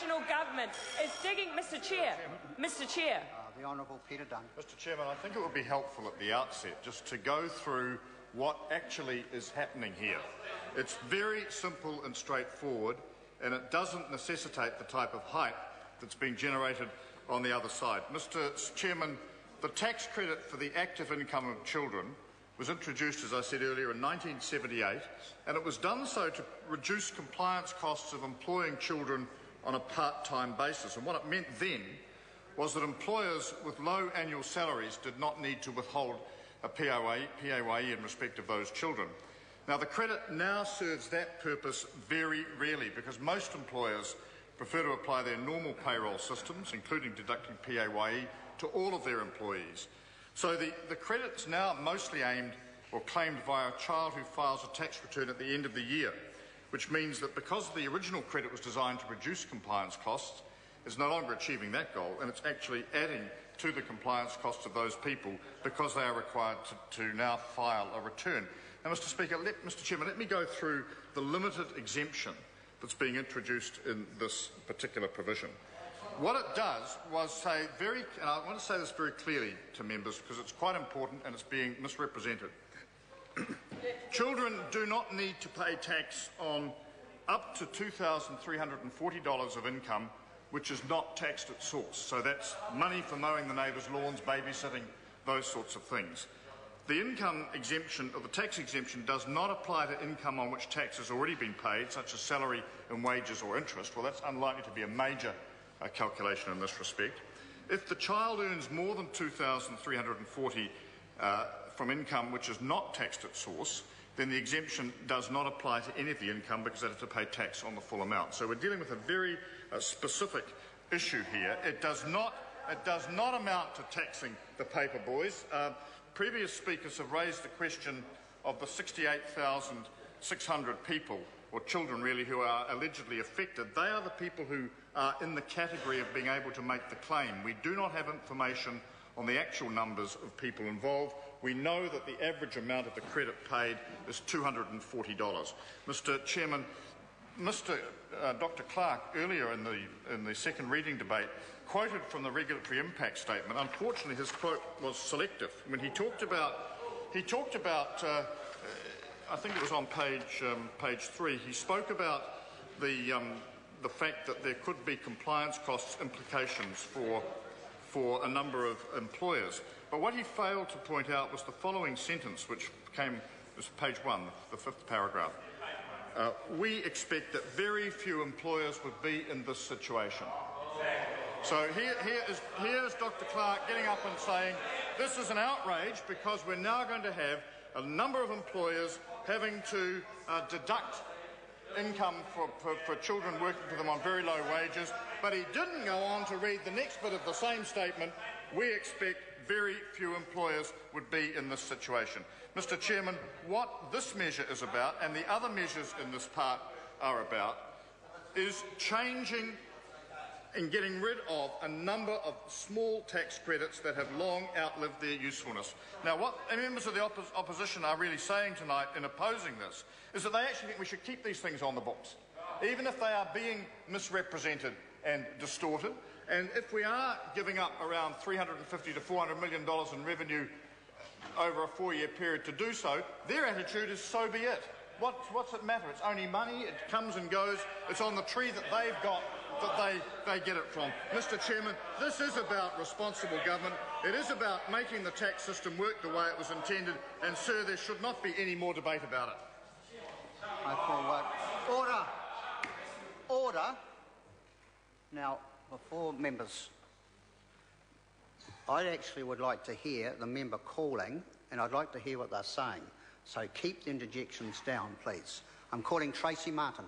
National Government is digging, Mr Chair. The Honourable Peter Dunn. Mr Chairman, I think it would be helpful at the outset just to go through what actually is happening here. It's very simple and straightforward, and it doesn't necessitate the type of hype that's being generated on the other side. Mr Chairman, the tax credit for the active income of children was introduced, as I said earlier, in 1978, and it was done so to reduce compliance costs of employing children on a part-time basis. And what it meant then was that employers with low annual salaries did not need to withhold a PAYE in respect of those children. Now, the credit now serves that purpose very rarely because most employers prefer to apply their normal payroll systems, including deducting PAYE, to all of their employees. So the credit's now mostly aimed or claimed via a child who files a tax return at the end of the year, which means that because the original credit was designed to reduce compliance costs, it's no longer achieving that goal, and it's actually adding to the compliance costs of those people because they are required to now file a return. Now, Mr Chairman, let me go through the limited exemption that's being introduced in this particular provision. What it does was say and I want to say this very clearly to members because it's quite important and it's being misrepresented. Children do not need to pay tax on up to $2,340 of income which is not taxed at source. So that's money for mowing the neighbours' lawns, babysitting, those sorts of things. The income exemption, or the tax exemption, does not apply to income on which tax has already been paid, such as salary and wages or interest. Well, that's unlikely to be a major calculation in this respect. If the child earns more than $2,340 from income which is not taxed at source, then the exemption does not apply to any of the income because they have to pay tax on the full amount. So we're dealing with a very specific issue here. It does not amount to taxing the paper boys. Previous speakers have raised the question of the 68,600 people, or children really, who are allegedly affected. They are the people who are in the category of being able to make the claim. We do not have information on the actual numbers of people involved. We know that the average amount of the credit paid is $240. Mr Chairman, Dr Clark earlier in the second reading debate quoted from the regulatory impact statement. Unfortunately, his quote was selective. When he talked about I think it was on page 3. He spoke about the fact that there could be compliance costs implications for a number of employers. But what he failed to point out was the following sentence, which was page 1, the 5th paragraph. We expect that very few employers would be in this situation. So here is Dr Clark getting up and saying this is an outrage because we're now going to have a number of employers having to deduct income for children working for them on very low wages, but he didn't go on to read the next bit of the same statement. We expect very few employers would be in this situation. Mr Chairman, what this measure is about, and the other measures in this part are about, is changing and getting rid of a number of small tax credits that have long outlived their usefulness. Now, what members of the opposition are really saying tonight in opposing this is that they actually think we should keep these things on the books, even if they are being misrepresented and distorted. And if we are giving up around $350 to $400 million in revenue over a 4-year period to do so, their attitude is so be it. What's it matter? It's only money, it comes and goes, it's on the tree that they've got that they get it from. Mr Chairman, this is about responsible government. It is about making the tax system work the way it was intended, and, sir, there should not be any more debate about it. I call order. Order. Now, before members, I actually would like to hear the member calling, and I'd like to hear what they're saying. So keep the interjections down, please. I'm calling Tracy Martin.